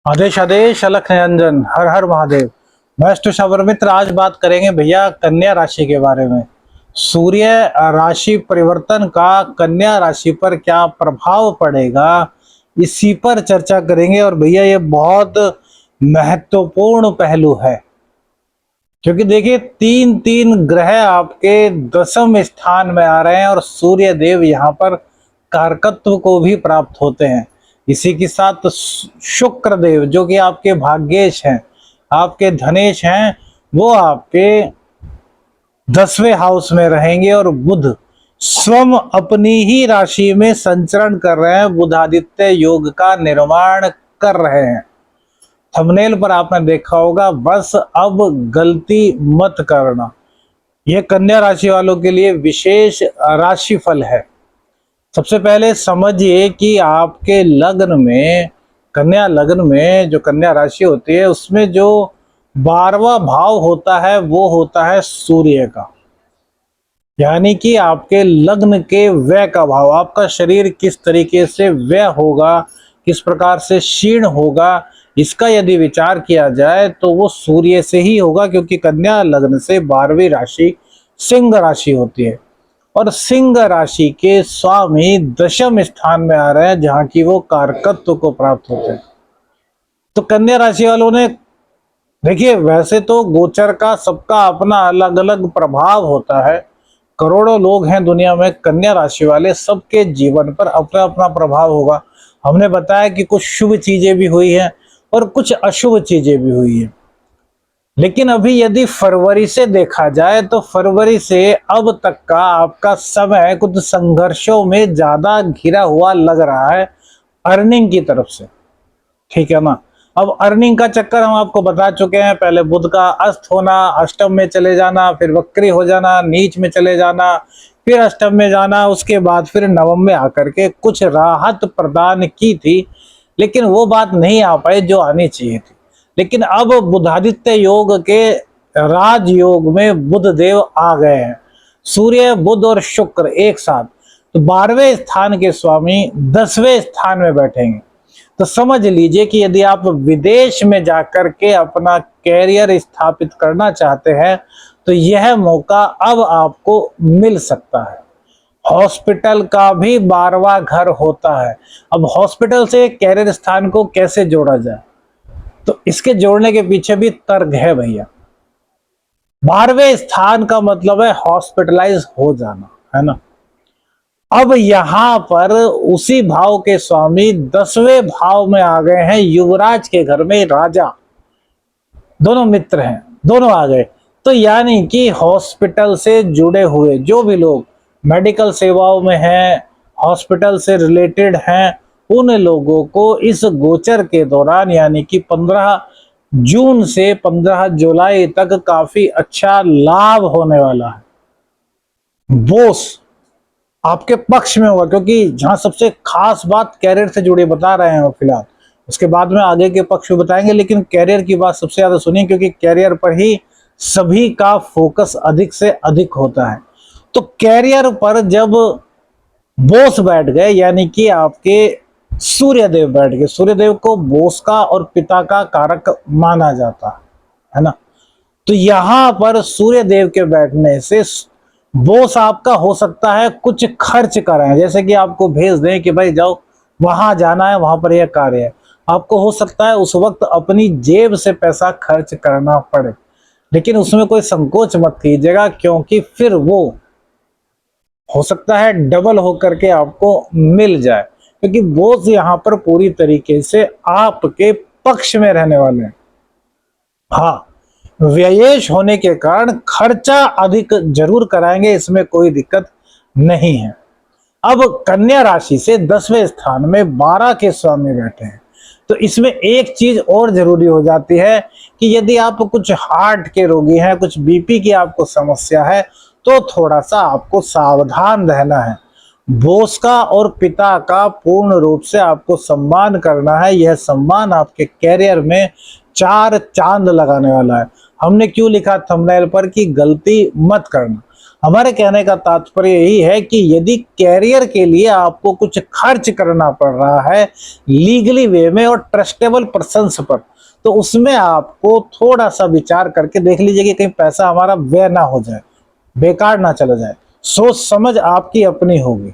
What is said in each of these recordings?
आदेश आदेश अलख निरंजन हर हर महादेव। मैं श्वर मित्र आज बात करेंगे भैया कन्या राशि के बारे में। सूर्य राशि परिवर्तन का कन्या राशि पर क्या प्रभाव पड़ेगा, इसी पर चर्चा करेंगे। और भैया ये बहुत महत्वपूर्ण पहलू है, क्योंकि देखिए तीन तीन ग्रह आपके दसम स्थान में आ रहे हैं और सूर्य देव यहाँ पर कारकत्व को भी प्राप्त होते हैं। इसी के साथ शुक्र देव जो कि आपके भाग्येश हैं, आपके धनेश हैं, वो आपके 10वें हाउस में रहेंगे। और बुध स्वयं अपनी ही राशि में संचरण कर रहे हैं, बुधादित्य योग का निर्माण कर रहे हैं। थंबनेल पर आपने देखा होगा, बस अब गलती मत करना। यह कन्या राशि वालों के लिए विशेष राशिफल है। सबसे पहले समझिए कि आपके लग्न में, कन्या लग्न में जो कन्या राशि होती है उसमें जो 12वां भाव होता है वो होता है सूर्य का, यानी कि आपके लग्न के व्यय का भाव। आपका शरीर किस तरीके से व्यय होगा, किस प्रकार से क्षीण होगा, इसका यदि विचार किया जाए तो वो सूर्य से ही होगा, क्योंकि कन्या लग्न से 12वीं राशि सिंह राशि होती है और सिंह राशि के स्वामी दशम स्थान में आ रहे हैं, जहां की वो कारकत्व को प्राप्त होते हैं। तो कन्या राशि वालों ने देखिए, वैसे तो गोचर का सबका अपना अलग अलग प्रभाव होता है। करोड़ों लोग हैं दुनिया में, कन्या राशि वाले सबके जीवन पर अपना अपना प्रभाव होगा। हमने बताया कि कुछ शुभ चीजें भी हुई हैं और कुछ अशुभ चीजें भी हुई हैं। लेकिन अभी यदि फरवरी से देखा जाए तो फरवरी से अब तक का आपका समय कुछ संघर्षों में ज्यादा घिरा हुआ लग रहा है अर्निंग की तरफ से, ठीक है ना। अब अर्निंग का चक्कर हम आपको बता चुके हैं। पहले बुध का अस्त होना, अष्टम में चले जाना, फिर वक्री हो जाना, नीच में चले जाना, फिर अष्टम में जाना, उसके बाद फिर नवम में आकर के कुछ राहत प्रदान की थी, लेकिन वो बात नहीं आ पाई जो आनी चाहिए थी। लेकिन अब बुधादित्य योग के राजयोग में बुध देव आ गए हैं। सूर्य, बुध और शुक्र एक साथ, तो 12वें स्थान के स्वामी 10वें स्थान में बैठेंगे। तो समझ लीजिए कि यदि आप विदेश में जाकर के अपना कैरियर स्थापित करना चाहते हैं तो यह मौका अब आपको मिल सकता है। हॉस्पिटल का भी 12वां घर होता है। अब हॉस्पिटल से कैरियर स्थान को कैसे जोड़ा जाए, तो इसके जोड़ने के पीछे भी तर्क है भैया। 12वें स्थान का मतलब है हॉस्पिटलाइज हो जाना, है ना। अब यहां पर उसी भाव के स्वामी 10वें भाव में आ गए हैं, युवराज के घर में राजा, दोनों मित्र हैं, दोनों आ गए। तो यानी कि हॉस्पिटल से जुड़े हुए जो भी लोग मेडिकल सेवाओं में हैं, हॉस्पिटल से रिलेटेड हैं, उन लोगों को इस गोचर के दौरान यानी कि 15 जून से 15 जुलाई तक काफी अच्छा लाभ होने वाला है। बोस आपके पक्ष में होगा, क्योंकि जहां सबसे खास बात कैरियर से जुड़ी बता रहे हैं फिलहाल, उसके बाद में आगे के पक्ष में बताएंगे। लेकिन कैरियर की बात सबसे ज्यादा सुनिए, क्योंकि कैरियर पर ही सभी का फोकस अधिक से अधिक होता है। तो कैरियर पर जब बोस बैठ गए, यानी कि आपके सूर्यदेव बैठ गए, सूर्यदेव को बोस का और पिता का कारक माना जाता है ना। तो यहां पर सूर्यदेव के बैठने से बोस आपका हो सकता है कुछ खर्च कराएं, जैसे कि आपको भेज दें कि भाई जाओ वहां जाना है, वहां पर यह कार्य है। आपको हो सकता है उस वक्त अपनी जेब से पैसा खर्च करना पड़े, लेकिन उसमें कोई संकोच मत कीजिएगा, क्योंकि फिर वो हो सकता है डबल होकर के आपको मिल जाए, क्योंकि बोस यहाँ पर पूरी तरीके से आपके पक्ष में रहने वाले हैं। हाँ, व्ययेश होने के कारण खर्चा अधिक जरूर कराएंगे, इसमें कोई दिक्कत नहीं है। अब कन्या राशि से 10वें स्थान में 12 के स्वामी बैठे हैं, तो इसमें एक चीज और जरूरी हो जाती है कि यदि आप कुछ हार्ट के रोगी हैं, कुछ बीपी की आपको समस्या है, तो थोड़ा सा आपको सावधान रहना है। बोस का और पिता का पूर्ण रूप से आपको सम्मान करना है। यह सम्मान आपके कैरियर में 4 चांद लगाने वाला है। हमने क्यों लिखा थंबनेल पर कि गलती मत करना। हमारे कहने का तात्पर्य यही है कि यदि कैरियर के लिए आपको कुछ खर्च करना पड़ रहा है लीगली वे में और ट्रस्टेबल पर्सन्स पर, तो उसमें आपको थोड़ा सा विचार करके देख लीजिए कि कहीं पैसा हमारा व्यय ना हो जाए, बेकार ना चला जाए। सोच समझ आपकी अपनी होगी,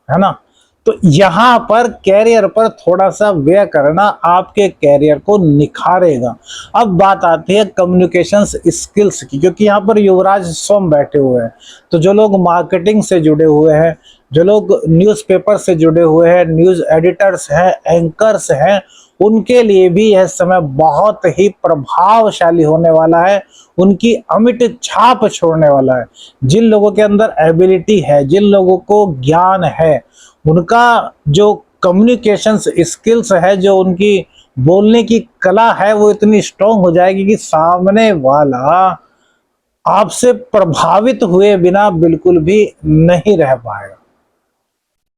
है ना। तो यहां पर कैरियर पर थोड़ा सा व्यय करना आपके कैरियर को निखारेगा। अब बात आती है कम्युनिकेशन स्किल्स की, क्योंकि यहाँ पर युवराज स्वयं बैठे हुए हैं। तो जो लोग मार्केटिंग से जुड़े हुए हैं, जो लोग न्यूज़पेपर से जुड़े हुए हैं, न्यूज़ एडिटर्स हैं, एंकर्स हैं, उनके लिए भी यह समय बहुत ही प्रभावशाली होने वाला है, उनकी अमिट छाप छोड़ने वाला है। जिन लोगों के अंदर एबिलिटी है, जिन लोगों को ज्ञान है, उनका जो कम्युनिकेशन स्किल्स है, जो उनकी बोलने की कला है, वो इतनी स्ट्रांग हो जाएगी कि सामने वाला आपसे प्रभावित हुए बिना बिल्कुल भी नहीं रह पाएगा।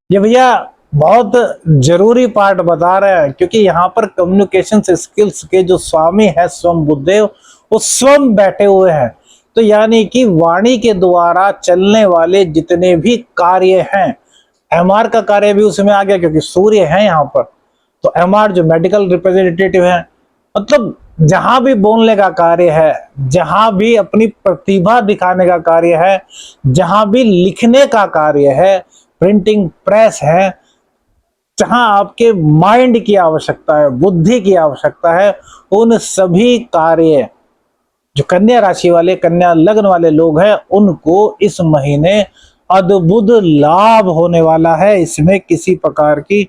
ये भैया बहुत जरूरी पार्ट बता रहे हैं, क्योंकि यहाँ पर कम्युनिकेशन स्किल्स के जो स्वामी है स्वयं बुद्धदेव, वो स्वयं बैठे हुए हैं। तो यानी कि वाणी के द्वारा चलने वाले जितने भी कार्य हैं, एमआर का कार्य भी उसमें आ गया, क्योंकि सूर्य है यहाँ पर। तो एमआर जो मेडिकल रिप्रेजेंटेटिव है, मतलब जहां भी बोलने का कार्य है, जहां भी अपनी प्रतिभा दिखाने का कार्य है, जहां भी लिखने का कार्य है, प्रिंटिंग प्रेस है, जहां आपके माइंड की आवश्यकता है, बुद्धि की आवश्यकता है, उन सभी कार्य जो कन्या राशि वाले, कन्या लग्न वाले लोग हैं, उनको इस महीने अद्भुत लाभ होने वाला है। इसमें किसी प्रकार की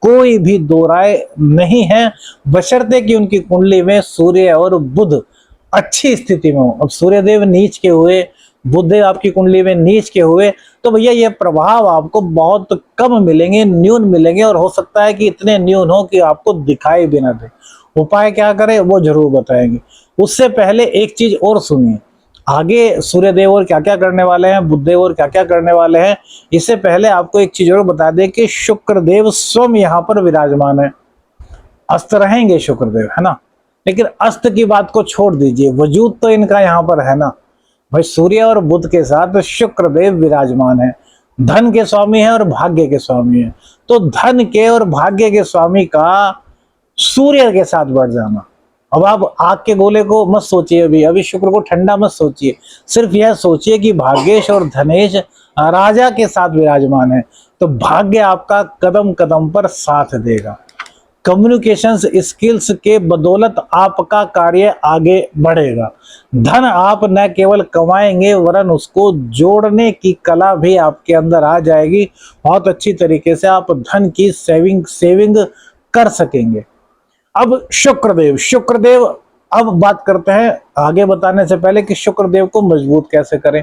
कोई भी दो राय नहीं है, बशर्ते कि उनकी कुंडली में सूर्य और बुध अच्छी स्थिति में हो। अब सूर्यदेव नीच के हुए, बुधदेव आपकी कुंडली में नीच के हुए, तो भैया ये प्रभाव आपको बहुत कम मिलेंगे, न्यून मिलेंगे, और हो सकता है कि इतने न्यून हो कि आपको दिखाई भी ना दे। उपाय क्या करें वो जरूर बताएंगे। उससे पहले एक चीज और सुनिए, आगे सूर्यदेव और क्या क्या करने वाले हैं, बुधदेव और क्या क्या करने वाले हैं। इससे पहले आपको एक चीज और बता दें कि शुक्रदेव स्वयं यहाँ पर विराजमान है। अस्त रहेंगे शुक्रदेव, है ना, लेकिन अस्त की बात को छोड़ दीजिए, वजूद तो इनका यहाँ पर है ना भाई। सूर्य और बुध के साथ शुक्रदेव विराजमान है, धन के स्वामी है और भाग्य के स्वामी है। तो धन के और भाग्य के स्वामी का सूर्य के साथ बढ़ जाना। अब आप आग के गोले को मत सोचिए, अभी अभी शुक्र को ठंडा मत सोचिए, सिर्फ यह सोचिए कि भाग्येश और धनेश राजा के साथ विराजमान है। तो भाग्य आपका कदम कदम पर साथ देगा। कम्युनिकेशन स्किल्स के बदौलत आपका कार्य आगे बढ़ेगा। धन आप न केवल कमाएंगे, वरन उसको जोड़ने की कला भी आपके अंदर आ जाएगी। बहुत अच्छी तरीके से आप धन की सेविंग कर सकेंगे। अब शुक्रदेव अब बात करते हैं, आगे बताने से पहले कि शुक्रदेव को मजबूत कैसे करें।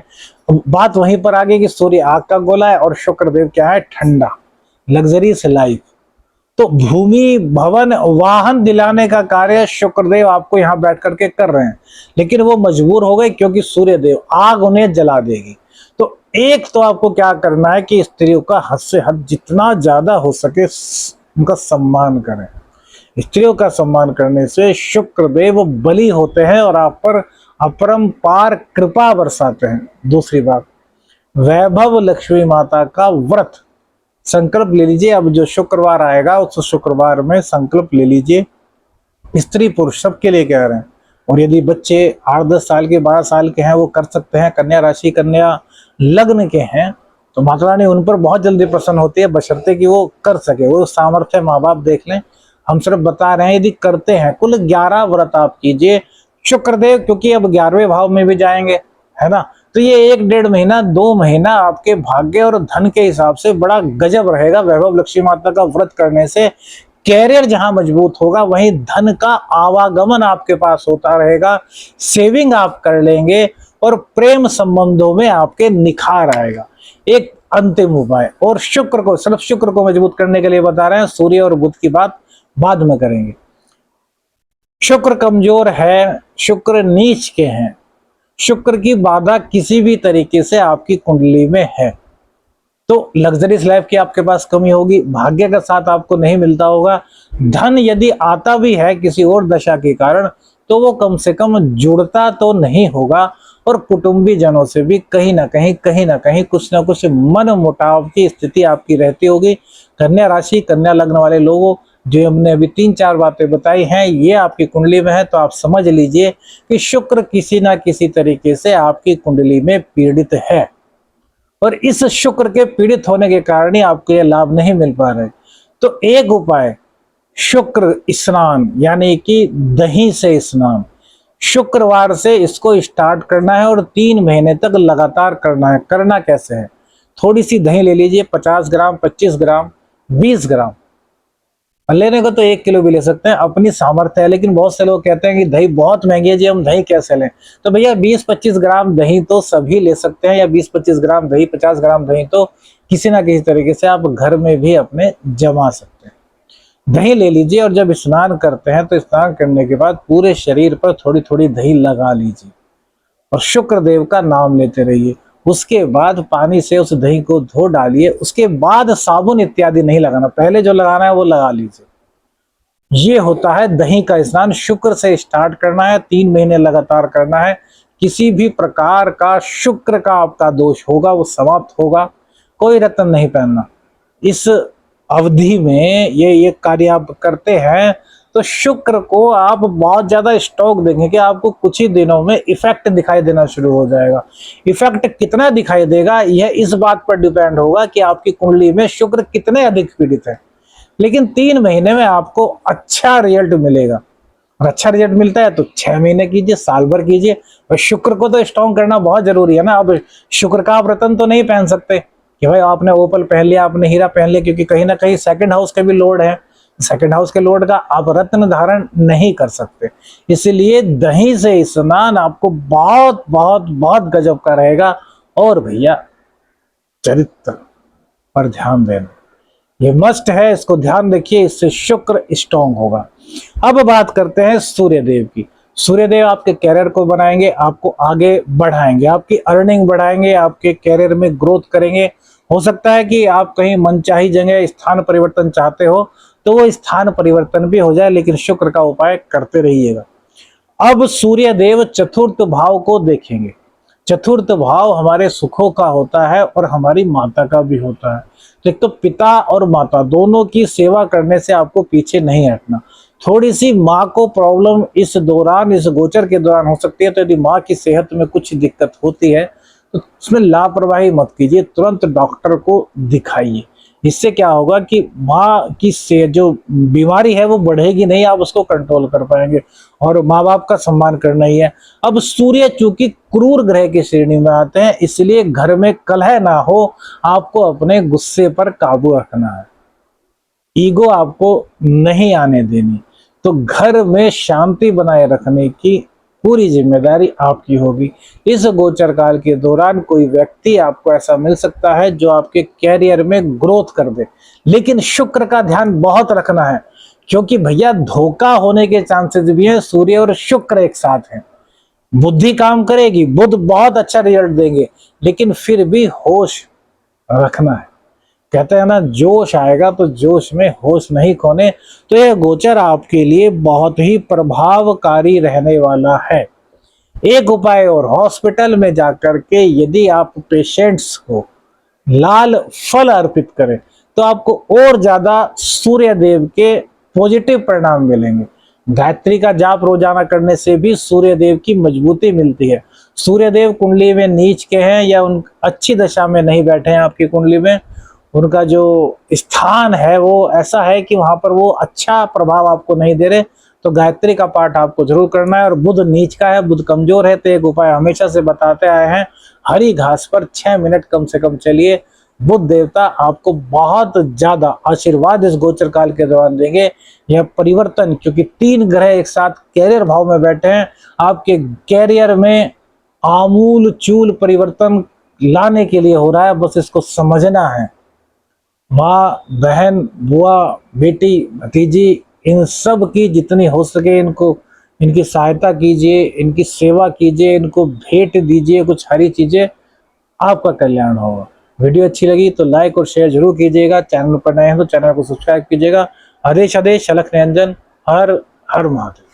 बात वहीं पर आगे कि सूर्य आग का गोला है और शुक्रदेव क्या है, ठंडा, लग्जरीज लाइफ। तो भूमि, भवन, वाहन दिलाने का कार्य शुक्रदेव आपको यहाँ बैठ करके कर रहे हैं, लेकिन वो मजबूर हो गए क्योंकि सूर्यदेव आग उन्हें जला देगी। तो एक तो आपको क्या करना है कि स्त्रियों का हद से हद जितना ज्यादा हो सके उनका सम्मान करें। स्त्रियों का सम्मान करने से शुक्रदेव बली होते हैं और आप पर अपरंपार कृपा बरसाते हैं। दूसरी बात, वैभव लक्ष्मी माता का व्रत संकल्प ले लीजिए। अब जो शुक्रवार आएगा उस शुक्रवार में संकल्प ले लीजिए, स्त्री पुरुष सबके लिए कह रहे हैं। और यदि बच्चे 8-10 साल के, 12 साल के हैं, वो कर सकते हैं। कन्या राशि, कन्या लग्न के हैं तो माता रानी उन पर बहुत जल्दी प्रसन्न होती है, बशर्ते कि वो कर सके। वो सामर्थ्य माँ बाप देख लें, हम सिर्फ बता रहे हैं यदि करते हैं। कुल 11 व्रत आप कीजिए। शुक्रदेव क्योंकि अब 11वें भाव में भी जाएंगे, है ना, तो ये 1-1.5 महीना, 2 महीना आपके भाग्य और धन के हिसाब से बड़ा गजब रहेगा। वैभव लक्ष्मी माता का व्रत करने से कैरियर जहां मजबूत होगा, वहीं धन का आवागमन आपके पास होता रहेगा, सेविंग आप कर लेंगे और प्रेम संबंधों में आपके निखार आएगा। एक अंतिम उपाय, और शुक्र को, सिर्फ शुक्र को मजबूत करने के लिए बता रहे हैं, सूर्य और बुध की बात बाद में करेंगे। शुक्र कमजोर है, शुक्र नीच के हैं, शुक्र की बाधा किसी भी तरीके से आपकी कुंडली में है तो लग्जरीज लाइफ की आपके पास कमी होगी, भाग्य का साथ आपको नहीं मिलता होगा। धन यदि आता भी है किसी और दशा के कारण, तो वो कम से कम जुड़ता तो नहीं होगा। और कुटुंबी जनों से भी कहीं ना कहीं कुछ ना कुछ मन मुटाव की स्थिति आपकी रहती होगी। कन्या राशि कन्या लग्न वाले लोगों, जो हमने अभी 3-4 बातें बताई हैं ये आपकी कुंडली में है, तो आप समझ लीजिए कि शुक्र किसी ना किसी तरीके से आपकी कुंडली में पीड़ित है और इस शुक्र के पीड़ित होने के कारण ही आपको ये लाभ नहीं मिल पा रहे। तो एक उपाय, शुक्र स्नान यानी कि दही से स्नान, शुक्रवार से इसको स्टार्ट करना है और 3 महीने तक लगातार करना है। करना कैसे है, थोड़ी सी दही ले लीजिए, 50 ग्राम, 25 ग्राम, 20 ग्राम, लेने को तो 1 किलो भी ले सकते हैं, अपनी सामर्थ्य है। लेकिन बहुत से लोग कहते हैं कि दही बहुत महंगी है जी, हम दही कैसे लें? तो भैया 20-25 ग्राम दही तो सभी ले सकते हैं, या 20-25 ग्राम दही, 50 ग्राम दही तो किसी ना किसी तरीके से आप घर में भी अपने जमा सकते हैं। दही ले लीजिए और जब स्नान करते हैं तो स्नान करने के बाद पूरे शरीर पर थोड़ी थोड़ी दही लगा लीजिए और शुक्र देव का नाम लेते रहिए। उसके बाद पानी से उस दही को धो डालिए, उसके बाद साबुन इत्यादि नहीं लगाना, पहले जो लगाना है वो लगा लीजिए। ये होता है दही का स्नान। शुक्र से स्टार्ट करना है, 3 महीने लगातार करना है। किसी भी प्रकार का शुक्र का आपका दोष होगा वो समाप्त होगा। कोई रत्न नहीं पहनना इस अवधि में। ये कार्य आप करते हैं तो शुक्र को आप बहुत ज्यादा स्टॉक देंगे कि आपको कुछ ही दिनों में इफेक्ट दिखाई देना शुरू हो जाएगा। इफेक्ट कितना दिखाई देगा यह इस बात पर डिपेंड होगा कि आपकी कुंडली में शुक्र कितने अधिक पीड़ित है। लेकिन 3 महीने में आपको अच्छा रिजल्ट मिलेगा, और अच्छा रिजल्ट मिलता है तो 6 महीने कीजिए, साल भर कीजिए। और शुक्र को तो स्ट्रॉन्ग करना बहुत जरूरी है ना। अब शुक्र का आप रत्न तो नहीं पहन सकते कि भाई आपने ओपल पहन लिया, आपने हीरा पहन लिया, क्योंकि कहीं ना कहीं सेकंड हाउस के भी लोड है। सेकंड हाउस के लोड का आप रत्न धारण नहीं कर सकते। इसलिए दही से स्नान आपको बहुत बहुत बहुत गजब का रहेगा। और भैया चरित्र पर ध्यान देना, ये मस्ट है, इसको ध्यान रखिए, इससे शुक्र स्ट्रॉन्ग होगा। अब बात करते हैं सूर्य देव की। सूर्य देव आपके कैरियर को बनाएंगे, आपको आगे बढ़ाएंगे, आपकी अर्निंग बढ़ाएंगे, आपके कैरियर में ग्रोथ करेंगे। हो सकता है कि आप कहीं मनचाही जगह स्थान परिवर्तन चाहते हो तो वो स्थान परिवर्तन भी हो जाए, लेकिन शुक्र का उपाय करते रहिएगा। अब सूर्य देव चतुर्थ भाव को देखेंगे। चतुर्थ भाव हमारे सुखों का होता है और हमारी माता का भी होता है। तो एक तो पिता और माता दोनों की सेवा करने से आपको पीछे नहीं हटना। थोड़ी सी माँ को प्रॉब्लम इस दौरान, इस गोचर के दौरान हो सकती है, तो यदि माँ की सेहत में कुछ दिक्कत होती है तो उसमें लापरवाही मत कीजिए, तुरंत डॉक्टर को दिखाइए। इससे क्या होगा कि माँ की से जो बीमारी है वो बढ़ेगी नहीं, आप उसको कंट्रोल कर पाएंगे। और माँ बाप का सम्मान करना ही है। अब सूर्य चूंकि क्रूर ग्रह की श्रेणी में आते हैं, इसलिए घर में कलह ना हो, आपको अपने गुस्से पर काबू रखना है, ईगो आपको नहीं आने देनी। तो घर में शांति बनाए रखने की पूरी जिम्मेदारी आपकी होगी। इस गोचर काल के दौरान कोई व्यक्ति आपको ऐसा मिल सकता है जो आपके कैरियर में ग्रोथ कर दे, लेकिन शुक्र का ध्यान बहुत रखना है, क्योंकि भैया धोखा होने के चांसेस भी हैं। सूर्य और शुक्र एक साथ हैं। बुद्धि काम करेगी, बुध बहुत अच्छा रिजल्ट देंगे, लेकिन फिर भी होश रखना है। कहते हैं ना, जोश आएगा तो जोश में होश नहीं खोने। तो यह गोचर आपके लिए बहुत ही प्रभावकारी रहने वाला है। एक उपाय और, हॉस्पिटल में जाकर के यदि आप पेशेंट्स को लाल फल अर्पित करें तो आपको और ज्यादा सूर्य देव के पॉजिटिव परिणाम मिलेंगे। गायत्री का जाप रोजाना करने से भी सूर्य देव की मजबूती मिलती है। सूर्य देव कुंडली में नीच के हैं या उन अच्छी दशा में नहीं बैठे हैं आपकी कुंडली में, उनका जो स्थान है वो ऐसा है कि वहां पर वो अच्छा प्रभाव आपको नहीं दे रहे, तो गायत्री का पाठ आपको जरूर करना है। और बुध नीच का है, बुध कमजोर है, तो एक उपाय हमेशा से बताते आए हैं, हरी घास पर 6 मिनट कम से कम चलिए। बुध देवता आपको बहुत ज्यादा आशीर्वाद इस गोचर काल के दौरान देंगे। यह परिवर्तन, क्योंकि 3 ग्रह एक साथ कैरियर भाव में बैठे हैं, आपके कैरियर में आमूल चूल परिवर्तन लाने के लिए हो रहा है। बस इसको समझना है। माँ, बहन, बुआ, बेटी, भतीजी, इन सब की जितनी हो सके इनको, इनकी सहायता कीजिए, इनकी सेवा कीजिए, इनको भेंट दीजिए कुछ हरी चीजें, आपका कल्याण होगा। वीडियो अच्छी लगी तो लाइक और शेयर जरूर कीजिएगा। चैनल पर नए हैं तो चैनल को सब्सक्राइब कीजिएगा। आदेश आदेश अलख निरंजन, हर हर महादेव।